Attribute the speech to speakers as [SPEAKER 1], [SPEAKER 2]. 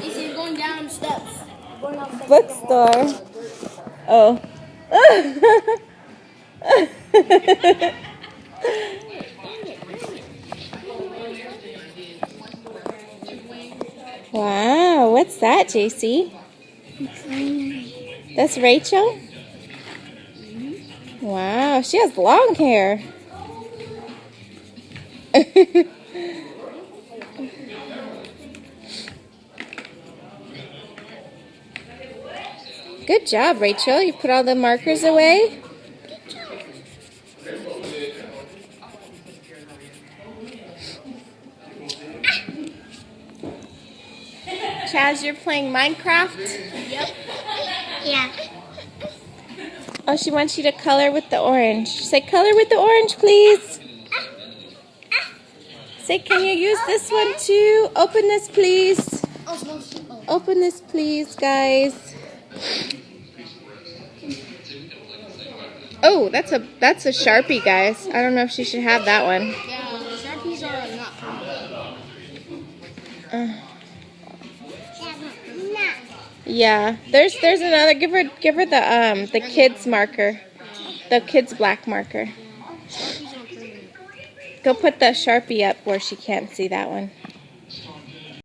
[SPEAKER 1] She's going down steps.
[SPEAKER 2] Bookstore. Oh. Wow, what's that, JC? That's Rachel? Wow, she has long hair. Good job, Rachel. You put all the markers away? Chaz, you're playing Minecraft?
[SPEAKER 1] Yep. Yeah.
[SPEAKER 2] Oh, she wants you to color with the orange. Say, color with the orange, please. Say, can you use this one too? Open this, please. Open this, please, guys. Oh, that's a Sharpie, guys. I don't know if she should have that one.
[SPEAKER 1] Yeah, Sharpies are not fun.
[SPEAKER 2] Yeah, there's another. Give her the kids marker, the kids black marker. Go put the Sharpie up where she can't see that one.